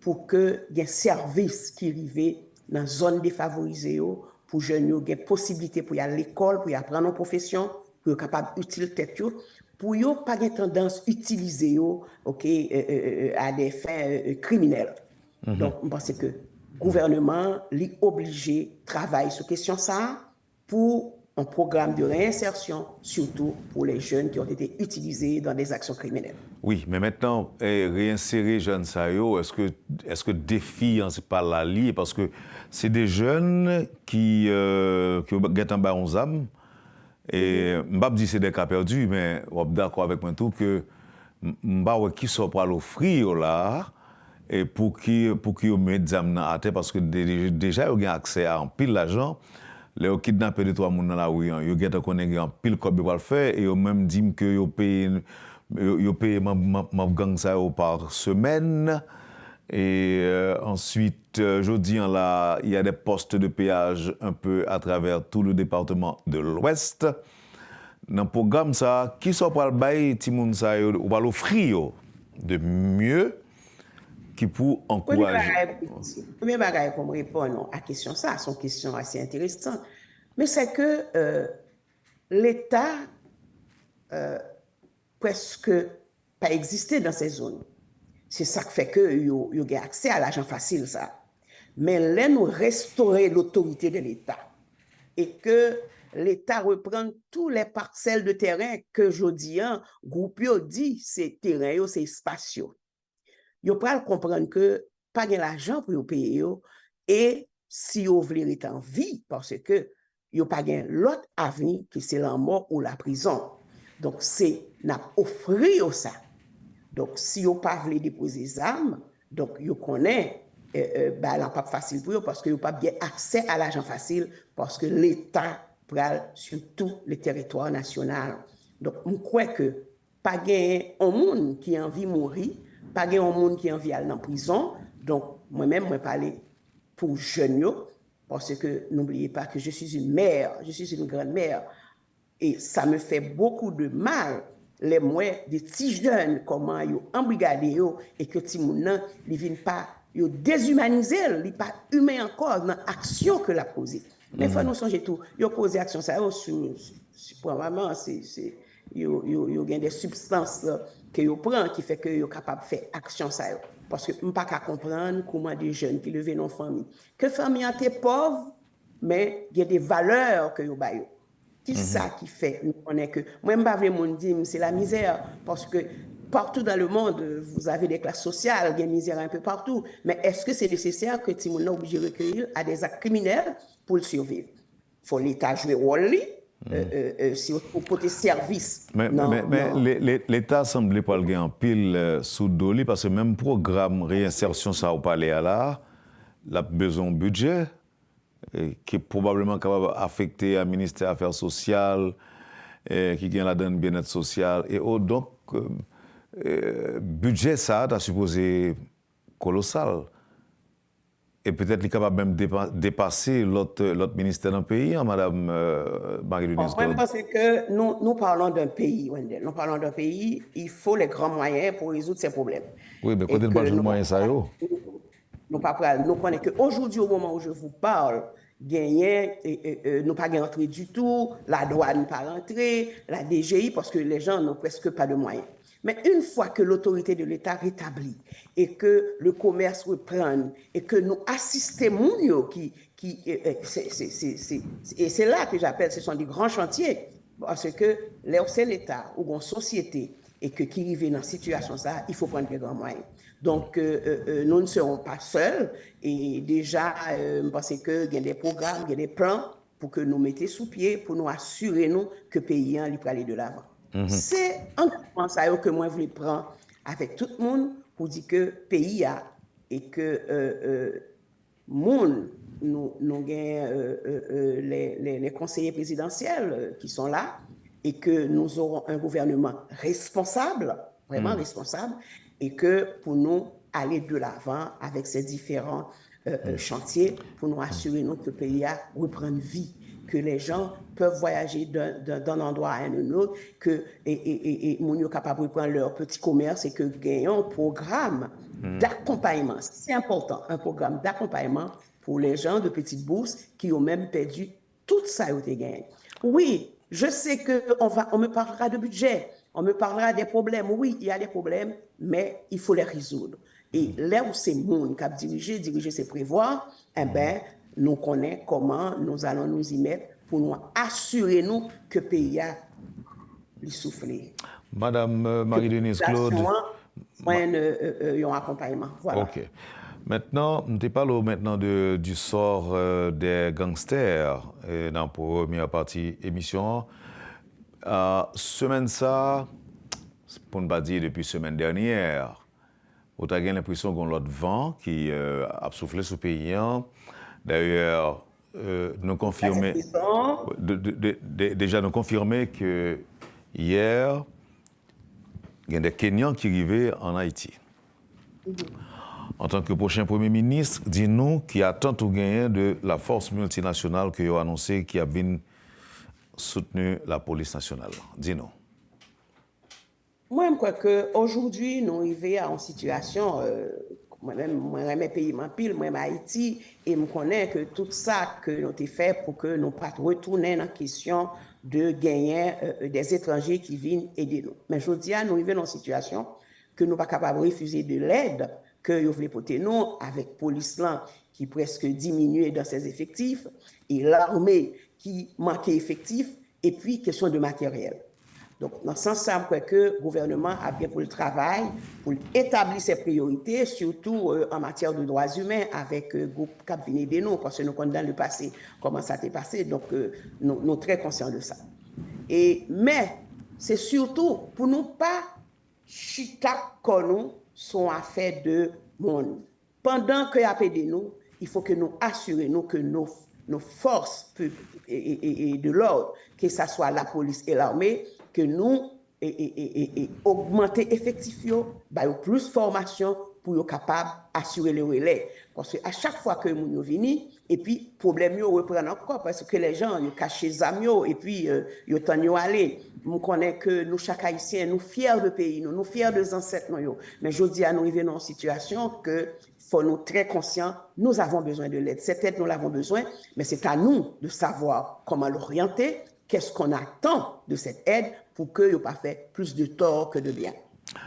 pour que y ait un service qui arrive dans zone défavorisée pour jeunes yo gen possibilité pour y aller à l'école, pour y apprendre une profession, pour être capable d'utiliser tête yo, pour yo pas gen tendance utiliser yo à des fins criminelles. Donc je pense que le gouvernement est obligé de travailler sur question ça pour un programme de réinsertion, surtout pour les jeunes qui ont été utilisés dans des actions criminelles. Oui, mais maintenant, réinsérer jeunes est-ce que défi, c'est pas la liée, parce que c'est des jeunes qui ont en bas 11 âmes, et je ne dis pas c'est des cas perdus, mais on est d'accord avec moi tout que qui sont pour l'offrir là, et pour qu'ils mettent des âmes à terre, parce que déjà, ils ont accès à un pile d'argent. Les kidnappés de 3 personnes dans la rue, ils ont un pile comme ils vont le faire, et ils ont même dit que ils payent ma gang ça par semaine. Et ensuite, je dis là, il y a des postes de péage un peu à travers tout le département de l'Ouest. Dans le programme, ça, qui sont pour le bail, ou pour l'offrir de mieux qui pour encourager. Premier bagage pour me répondre à la question, ça, c'est une question assez intéressante. Mais c'est que l'État presque pas existé dans ces zones. C'est ça qui fait que y a accès à l'argent facile, ça. Mais là, nous restaurer l'autorité de l'État et que l'État reprend tous les parcelles de terrain que je dis, groupe dit, c'est terrain, c'est espace. Yo pral comprendre que pas de l'argent pour payer et si vous voulez être en vie parce que yo pas gain l'autre avenir que c'est la mort ou la prison. Donc c'est n'a offrir ça. Donc si vous pas voulez déposer des armes, donc yo connaît là pas facile pour eux parce que yo pas bien accès à l'argent facile parce que l'État pral sur tout le territoire national. Donc on croit que pas gain un monde qui a envie de mourir, pas gain un monde qui a envie d'aller en prison. Donc moi-même moi parler pour jeunes parce que n'oubliez pas que je suis une mère, je suis une grand-mère et ça me fait beaucoup de mal les moi des petits jeunes comment yo embrigadé yo et que ti moun nan li vinn pas yo déshumanisé, li pas humain encore dans action que la poser. Mais faut nous songer tout, yo poser action ça sur probablement c'est yo gain des substances que yo prend qui fait que yo capable faire action ça parce que on pas qu'à comprendre comment des jeunes qui lever nos familles que famille était pauvre mais il y a des valeurs que yo ba yo. C'est ça qui fait nous connaît que moi m'pa vraiment dire c'est la misère parce que partout dans le monde vous avez des classes sociales, il y a misère un peu partout, mais est-ce que c'est nécessaire que ti moun obligé recueillir à des actes criminels pour le survivre? Faut l'État jouer rôle si pour tes services. Mais l'État semble pas le gagner en pile sous doli parce que même programme réinsertion ça au palais à là, il a besoin de budget qui est probablement capable d'affecter un ministère des Affaires sociales qui gagne la donne bien-être social et donc budget ça a supposé colossal. Et peut-être qu'il est capable même de dépasser l'autre ministère dans le pays, Madame Marie-Denise Claude. Parce que nous parlons d'un pays, Wendell. Nous parlons d'un pays, il faut les grands moyens pour résoudre ces problèmes. Oui, mais côté de moyens, ça y est. Nous connaissons qu'aujourd'hui, au moment où je vous parle, nous pas rentré du tout, la douane n'est pas rentrée, la DGI, parce que les gens n'ont presque pas de moyens. Mais une fois que l'autorité de l'État rétablit et que le commerce reprend et que nous assistons et c'est là que j'appelle, ce sont des grands chantiers, parce que c'est l'État ou une société et que qui arrive dans cette situation ça, il faut prendre des grands moyens. Donc nous ne serons pas seuls et déjà je pense que il y a des programmes, il y a des plans pour que nous mettions sous pied pour nous assurer que le pays peut aller de l'avant. C'est un point ça que moi je voulais prendre avec tout le monde pour dire que le pays a et que nous les conseillers présidentiels qui sont là et que nous aurons un gouvernement responsable, vraiment responsable, et que pour nous aller de l'avant avec ces différents chantiers pour nous assurer que le pays a reprendre vie, que les gens peuvent voyager d'un endroit à un autre, que nous sommes capables de prendre leur petit commerce et que gagnons un programme d'accompagnement. C'est important, un programme d'accompagnement pour les gens de petites bourses qui ont même perdu tout ça où ils gagnent. Oui, je sais qu'on me parlera de budget, on me parlera des problèmes. Oui, il y a des problèmes, mais il faut les résoudre. Et là où c'est monde qui a diriger, c'est prévoir, eh bien, nous connaissons comment nous allons nous y mettre pour nous assurer nous que le pays a soufflé. Madame Marie-Denise Claude. Un accompagnement. Voilà. OK. Maintenant, nous parlons maintenant du sort des gangsters dans la première partie émission. Semaine ça, pour ne pas dire depuis semaine dernière, vous avez l'impression qu'on a l'autre vent qui a soufflé sur le pays. D'ailleurs, nous confirmer, déjà nous confirmer que hier, il y a des Kenyans qui arrivaient en Haïti. En tant que prochain Premier ministre, dis-nous qui attend tout gagner de la force multinationale que vous avez annoncé qui a bien soutenu la police nationale. Dis-nous. Moi, je crois qu'aujourd'hui, nous arrivons en situation, moi-même, mes pays m'empile, moi, Haïti, et je connais que tout ça que nous avons fait pour que nous ne pas retourner dans la question de gagner des étrangers qui viennent aider nous. Mais je dis, nous arrivons dans une situation que nous ne sommes pas capables de refuser de l'aide que vous voulez porter nous, avec la police là, qui presque diminué dans ses effectifs, et l'armée qui manquait effectifs, et puis question de matériel. Donc, dans ce sens, je crois que le gouvernement a bien pour le travail, pour établir ses priorités, surtout en matière de droits humains, avec le groupe Cap Viné nous, parce que nous connaissons dans le passé comment ça s'est passé, donc nous sommes très conscients de ça. Mais c'est surtout pour nous pas chita comme nous sont affaires de monde. Pendant que y a aidé nous, il faut que nous assurions que nos forces et de l'ordre, que ce soit la police et l'armée, que nous augmenter effectifs, plus de formation pour être capable d'assurer le relais. Parce qu'à chaque fois que nous venons, et puis le problème reprend encore, parce que les gens ils cachent les amis, et puis ils t'en aller. Nous connaissons que nous, chaque Haïtien, nous fiers de pays, nous fiers de nos ancêtres. Mais je dis à nous arriver dans une situation que faut nous très conscients, nous avons besoin de l'aide. Cette aide, nous l'avons besoin, mais c'est à nous de savoir comment l'orienter, qu'est-ce qu'on attend de cette aide pour qu'il n'y ait pas fait plus de tort que de bien.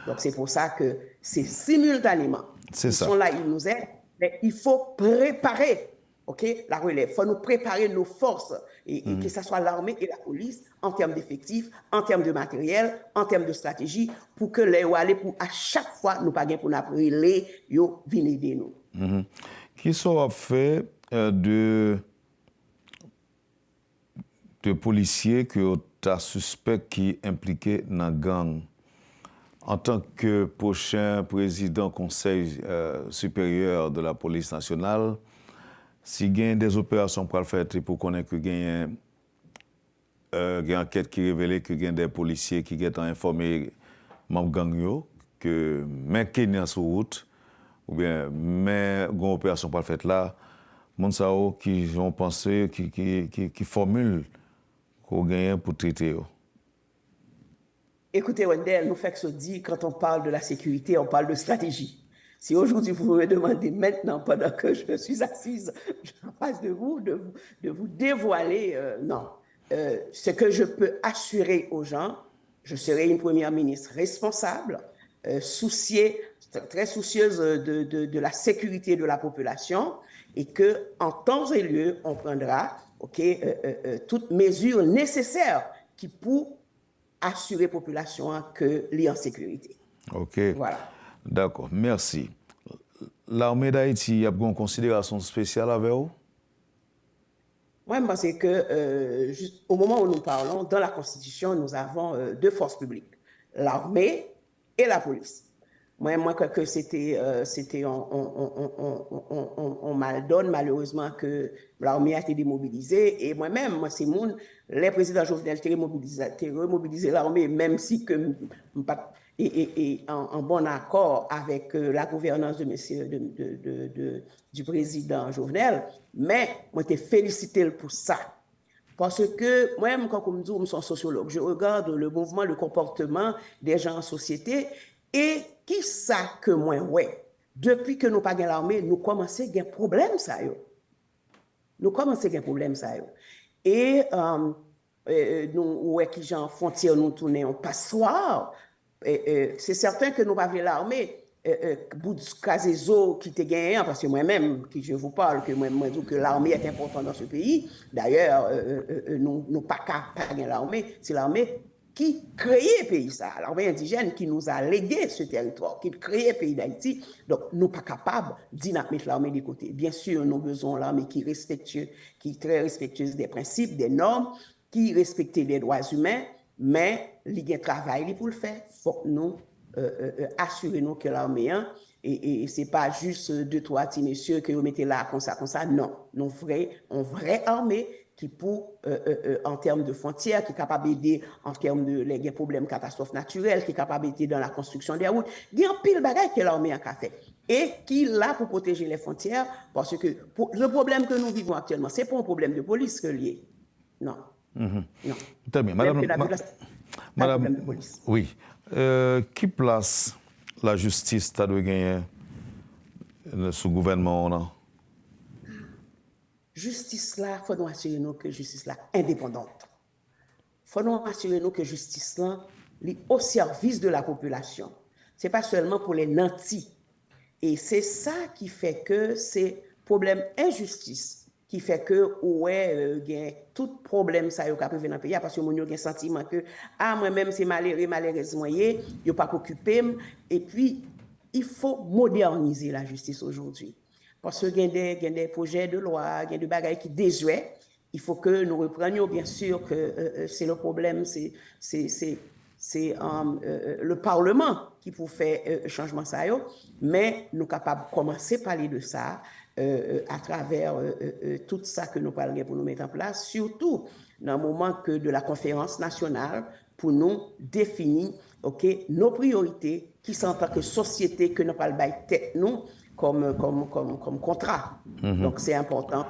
Donc c'est pour ça que c'est simultanément. Ils sont là, ils nous aident, mais il faut préparer la relève. Il faut nous préparer nos forces, et que ce soit l'armée et la police, en termes d'effectifs, en termes de matériel, en termes de stratégie, pour que les aller pour à chaque fois nous pas pour nous appeler, yo venez aider nous. Qui sont fait de policiers que tu as suspect qui impliqués dans la gang? En tant que prochain président Conseil supérieur de la police nationale, si il y a des opérations pour le faire pour connaître qu'il y a une enquête qui révèle qu'il y a des policiers qui ont informé membres gang que mais Kenya sur route ou bien mais une opération pour le faire là, mon sao qui ont pensé qui formule qu'on gagne pour traiter. Écoutez, Wendell, nous faisons que se dit, quand on parle de la sécurité, on parle de stratégie. Si aujourd'hui vous me demandez maintenant, pendant que je suis assise en face de vous dévoiler, non. Ce que je peux assurer aux gens, je serai une première ministre responsable, très soucieuse de la sécurité de la population, et que en temps et lieu, on prendra toutes mesures nécessaires qui pour assurer la population qu'elle est en sécurité. OK. Voilà. D'accord, merci. L'armée d'Haïti, y a une considération spéciale avec vous? Moi, je pense que au moment où nous parlons, dans la Constitution, nous avons deux forces publiques, l'armée et la police. Moi, je crois que on mal donne malheureusement que l'armée a été démobilisée. Et moi-même, c'est les présidents Jovenel remobilisé l'armée, même si que en bon accord avec la gouvernance du président Jovenel, mais moi, je félicité pour ça. Parce que moi-même, quand je me dis, je suis sociologue, je regarde le mouvement, le comportement des gens en société. Et qui ça que moi, ouais, depuis que nous pas l'armée, nous commençons à avoir un problème, ça, yo. Nous commençons à avoir un problème, ça. Et nous, ouais, qui j'en frontière, nous tourner en passoire. C'est certain que nous pas l'armée. Bout de Casezo qui te gagne, parce que moi-même, qui je vous parle, que moi dis que l'armée est importante dans ce pays. D'ailleurs, nous pas qu'à gagner l'armée, c'est l'armée qui crée le pays, ça. L'armée indigène qui nous a légué ce territoire, qui crée le pays d'Haïti. Donc, nous pas capables d'y mettre l'armée de côté. Bien sûr, nous besoin l'armée qui est très respectueuse des principes, des normes, qui respecte les droits humains, mais il y a un travail pour le faire. Il faut que nous assurons que l'armée, et ce n'est pas juste 2-3 petits messieurs que vous mettez là comme ça. Non, nous une vraie armée qui pour, en termes de frontières, qui est capable d'aider en termes de problèmes catastrophes naturelles, qui est capable d'aider dans la construction des routes. Il y a un pile de bagages que l'armée a fait. Et qui est là pour protéger les frontières, parce que le problème que nous vivons actuellement, ce n'est pas un problème de police relié. Non. Non. Très bien. Madame, oui. Qui place la justice doit gagner sous gouvernement? Justice là, il faut nous assurer que justice là indépendante. Il faut nous assurer que justice là est au service de la population. Ce n'est pas seulement pour les nantis. Et c'est ça qui fait que c'est problème injustice qui fait que tout problème ça yo ka privé dans pays parce que mon yo gen sentiment que moi-même c'est malheureusement yo pas occupé et puis il faut moderniser la justice aujourd'hui parce que il y a des projets de loi, il y a des bagages qui désuet, il faut que nous reprenions bien sûr que c'est le problème c'est le Parlement qui peut faire changement ça yo, mais nous capables de commencer à parler de ça à travers tout ça que nous parlons pour nous mettre en place, surtout dans le moment que de la conférence nationale pour nous définir nos priorités qui sont en tant que société que nous parlons tête nous comme contrat. Donc c'est important,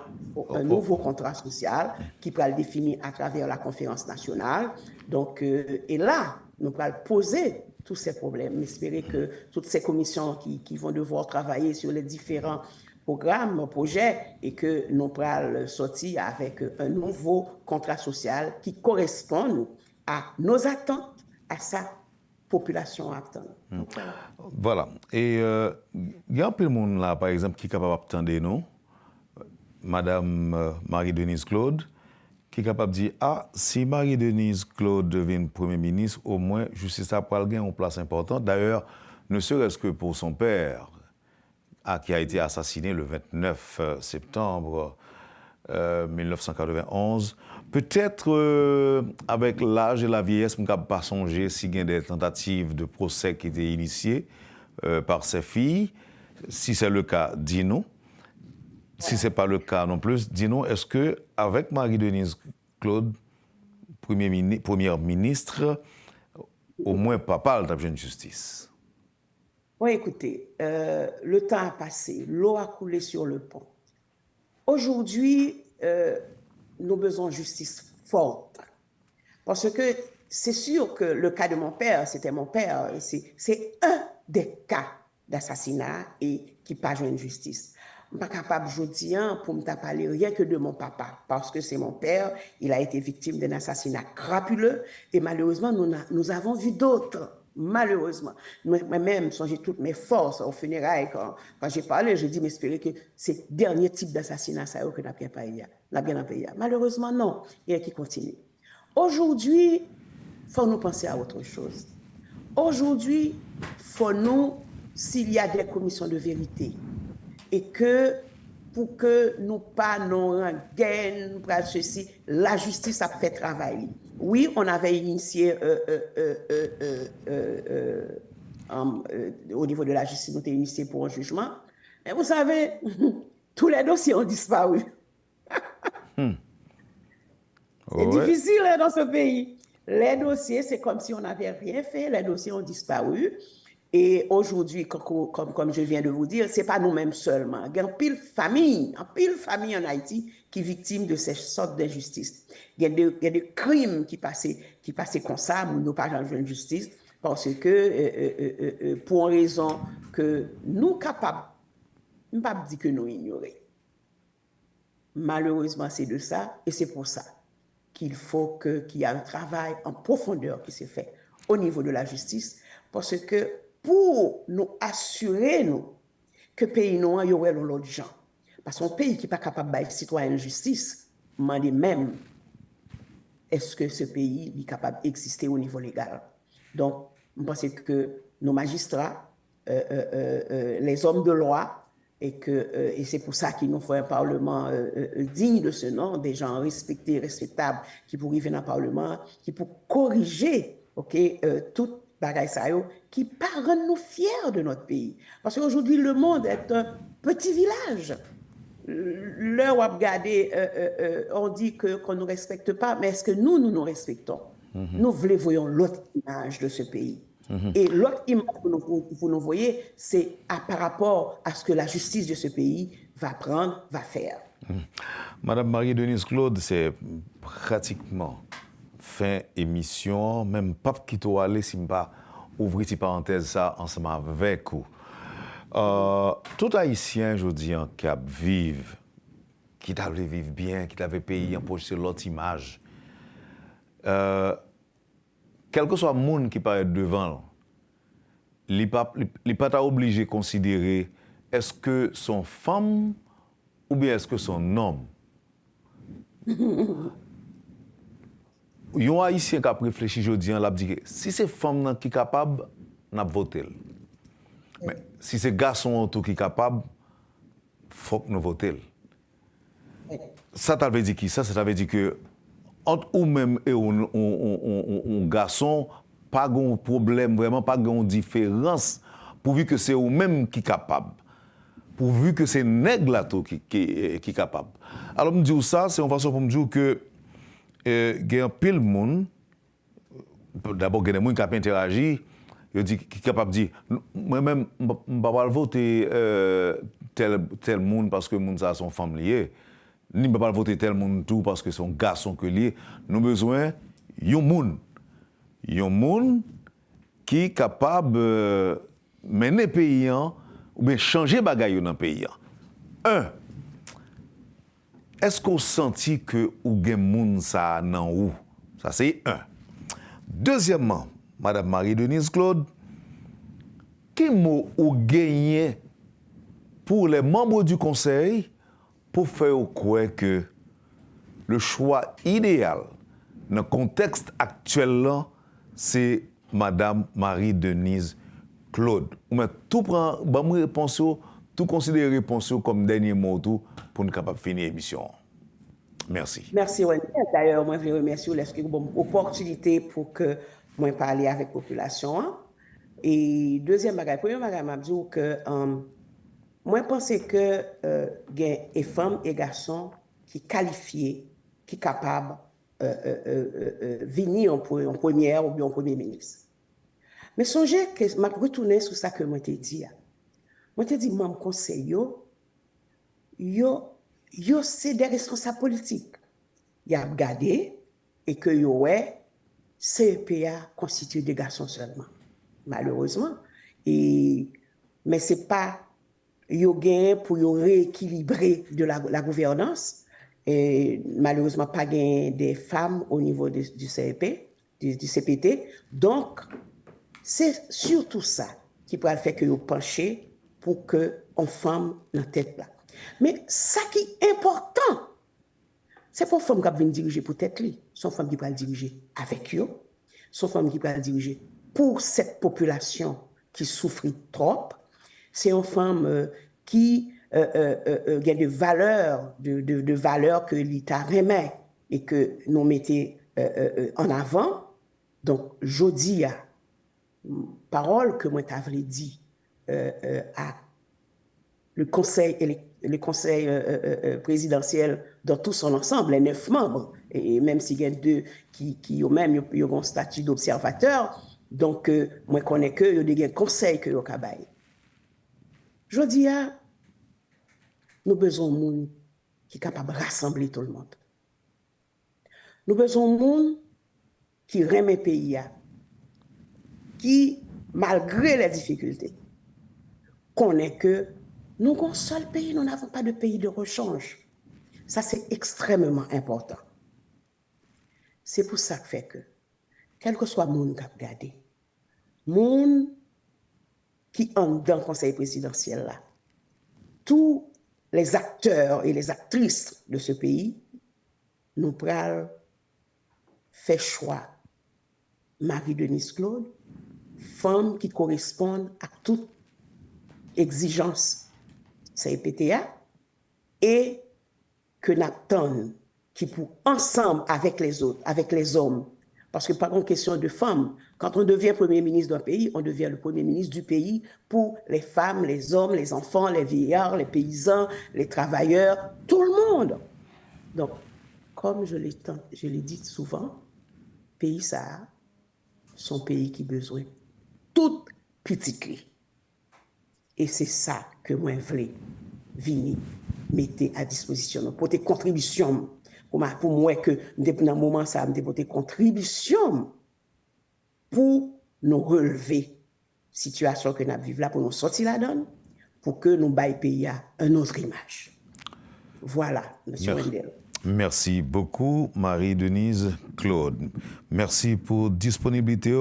un nouveau contrat social qui peut le définir à travers la conférence nationale. Donc, et là, nous allons poser tous ces problèmes. Espérer que toutes ces commissions qui vont devoir travailler sur les différents programmes, projets, et que nous allons sortir avec un nouveau contrat social qui correspond à nos attentes, à sa population attend. Voilà. Et il y a un peu de monde là, par exemple, qui est capable d'attendre nous, Madame Marie-Denise Claude, qui est capable de dire, si Marie-Denise Claude devient Premier ministre, au moins, justice a gagner une place importante. D'ailleurs, ne serait-ce que pour son père, qui a été assassiné le 29 septembre 1991. Peut-être avec l'âge et la vieillesse, on ne peut pas songer s'il y a des tentatives de procès qui étaient initiées par ses filles. Si c'est le cas, dis-nous. Si ce n'est pas le cas non plus, dis-nous, est-ce qu'avec Marie-Denise Claude, première ministre, au moins papa a besoin de justice? Oui, écoutez, le temps a passé, l'eau a coulé sur le pont. Aujourd'hui, nous avons besoin de justice forte. Parce que c'est sûr que le cas de mon père, c'était mon père, c'est un des cas d'assassinat et qui n'a pas besoin de justice. Je ne suis pas capable aujourd'hui pour me parler rien que de mon papa, parce que c'est mon père, il a été victime d'un assassinat crapuleux, et malheureusement, nous avons vu d'autres. Malheureusement, moi-même, j'ai toutes mes forces au funérailles. Quand j'ai parlé, je dis m'espérer que c'est le dernier type d'assassinat ça que n'a bien payé. Malheureusement, non. Il y a qui continue. Aujourd'hui, il faut nous penser à autre chose. Aujourd'hui, il faut nous, s'il y a des commissions de vérité, et que pour que nous pas nous gagnons, ceci, la justice a fait travail. Oui, on avait initié au niveau de la justice, nous avons initié pour un jugement. Mais vous savez, tous les dossiers ont disparu. C'est difficile dans ce pays. Les dossiers, c'est comme si on n'avait rien fait. Les dossiers ont disparu. Et aujourd'hui, comme je viens de vous dire, ce n'est pas nous-mêmes seulement. Il y a une pile famille en Haïti qui est victime de ces sortes d'injustices. Il y a des crimes qui passaient comme ça, nous n'avons pas de justice, parce que pour une raison que nous capables, je ne pas dire que nous ignorer. malheureusement, c'est de ça, et c'est pour ça qu'il faut qu'il y ait un travail en profondeur qui s'est fait au niveau de la justice, parce que pour nous assurer, nous, que le pays nous y aurait l'autre gens. Parce qu'un pays qui n'est pas capable de citoyen de justice, demande même, est-ce que ce pays est capable d'exister au niveau légal? Donc, je pense que nos magistrats, les hommes de loi, et c'est pour ça qu'il nous faut un Parlement digne de ce nom, des gens respectés, respectables, qui pourraient venir dans le Parlement, qui pourraient corriger toute bagaille ça, qui rend nous fiers de notre pays. Parce qu'aujourd'hui, le monde est un petit village. L'heure où on dit qu'on ne nous respecte pas, mais est-ce que nous respectons? Nous voyons l'autre image de ce pays. Et l'autre image que vous nous voyez, c'est par rapport à ce que la justice de ce pays va prendre, va faire. Madame Marie-Denise Claude, c'est pratiquement fin émission, même pas qui t'a allé si pas ouvrir cette parenthèse ça ensemble avec vous. Tout Haïtien, je dis, qui vivent, qui doivent vivre bien, qui doivent payer en poche sur l'autre image. Quel que soit le monde qui paraît devant, il n'est pas obligé de considérer est-ce que son femme ou bien est-ce que son homme. Un Haïtien qui a réfléchi aujourd'hui, il a dit que si c'est femme qui est capable, on a voté. Mais si c'est garçon qui est capable, il faut que nous votions. Ça veut dire qui? Ça veut dire que entre ou même et un garçon, pas de problème, vraiment pas de différence, pourvu que c'est eux-mêmes qui est capable. Pourvu que c'est nègre là qui est capable. Alors, me dire ça, c'est une façon pour me dire que il y a un pile de monde, d'abord, il y a des gens qui ont interagi, qui sont capables de dire, moi-même, je ne vais pas voter tel monde parce que le monde a son femme liée. Ni ne pas voter tel monde tout parce que son garçon que lié. Nous avons besoin d'un monde. Un monde qui est capable de mener le pays ou bien changer les bagailles dans le pays. Un, est-ce qu'on senti que ou gen moun ça nan ou? Ça c'est un. Deuxièmement, Madame Marie-Denise Claude, quel mot ou gagné pour les membres du conseil pour faire croire que le choix idéal dans le contexte actuel là, c'est Madame Marie-Denise Claude. Ou mais tout prend bonne réponse, tout considérer réponse comme dernier mot tout pour nous capable finir l'émission. Merci. Merci, Wendy. D'ailleurs, moi, je vous remercie pour une bonne opportunité pour que moi parler avec la population. Et deuxième bagage, premier bagage, je dis que moi, je pense que les femmes et garçons qui qualifiés, qui sont capables de venir en première ou bien en premier ministre. Mais songez que je vais retourner sur ça que moi t'ai dit. Moi t'ai dit, mon conseil, c'est des responsables politiques. Il y a regardé et que CEPA constitue des garçons seulement, malheureusement. Mais ce n'est pas gain pour rééquilibrer de la gouvernance. Et malheureusement, pas gain des femmes au niveau du CEP, du CPT. Donc, c'est surtout ça qui peut faire que vous penchez pour qu'on femme dans la tête là. Mais ça qui est important, c'est pas une femme qui va diriger pour tête lui, c'est une femme qui va diriger avec eux, c'est une femme qui va diriger pour cette population qui souffre trop, c'est une femme qui a des valeurs, de valeurs que l'État remet et que nous mettons en avant. Donc, je dis à parole que moi t'avais dit à le conseil présidentiel dans tout son ensemble, les 9 membres, et même s'il y a 2 qui ont même un statut d'observateur, donc moi je connais que il y a un conseil que yo kabay. Je dis à nous besoin de monde qui est capable de rassembler tout le monde. Nous besoin de monde qui remet le pays, qui, malgré les difficultés, connaît que nous avons un seul pays, nous n'avons pas de pays de rechange. Ça, c'est extrêmement important. C'est pour ça que fait que, quel que soit le monde qui a regardé, le monde qui entre dans le conseil présidentiel là, tous les acteurs et les actrices de ce pays, nous prenons fait choix Marie-Denise Claude, femme qui correspond à toute exigence CPTA et que n'attendent qui pour ensemble avec les autres, avec les hommes, parce que par une question de femmes, quand on devient Premier ministre d'un pays, on devient le Premier ministre du pays pour les femmes, les hommes, les enfants, les vieillards, les paysans, les travailleurs, tout le monde. Donc, comme je l'ai dit souvent, pays ça, son pays qui a besoin toute petite clé. Et c'est ça que moi je voulais venir mettre à disposition pour tes contributions. Pour moi que dans le moment ça me des contributions pour nous relever situation que nous vivons là, pour nous sortir la donne, pour que nous baillons pays à une autre image. Voilà, M. Wendel. Merci beaucoup, Marie-Denise Claude. Merci pour disponibilité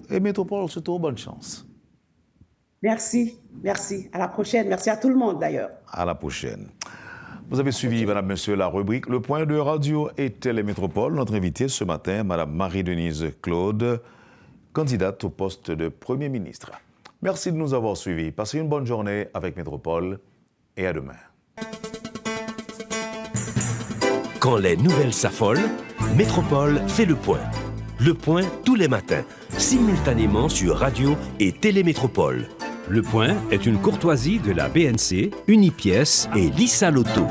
et Métropole, surtout bonne chance. Merci, merci. À la prochaine. Merci à tout le monde d'ailleurs. À la prochaine. Vous avez suivi, Madame, Monsieur, la rubrique Le Point de Radio et Télémétropole. Notre invitée ce matin, Madame Marie-Denise Claude, candidate au poste de Premier ministre. Merci de nous avoir suivis. Passez une bonne journée avec Métropole et à demain. Quand les nouvelles s'affolent, Métropole fait le point. Le point tous les matins, simultanément sur Radio et Télémétropole. Le Point est une courtoisie de la BNC, Unipièce et Lisa Lotto.